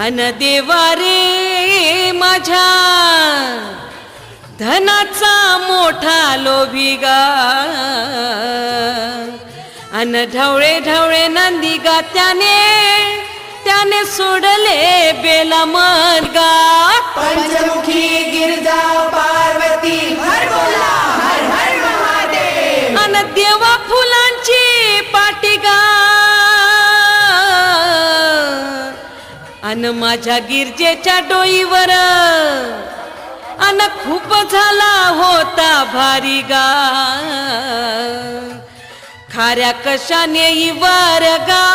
अन देवा रे माझ्या धनाचा मोठा लोभी गा अन ढवळे ढवळे नंदी गा त्याने सोडले बेला मन गा पंचमुखी गिरजा पार्वती हर बोला हर हर महादेव अन देवा फुलांची पाटी गा अन माझ्या गिरजेच्या डोईवर अन खूप झाला होता भारी गा खाऱ्या कशाने वर गा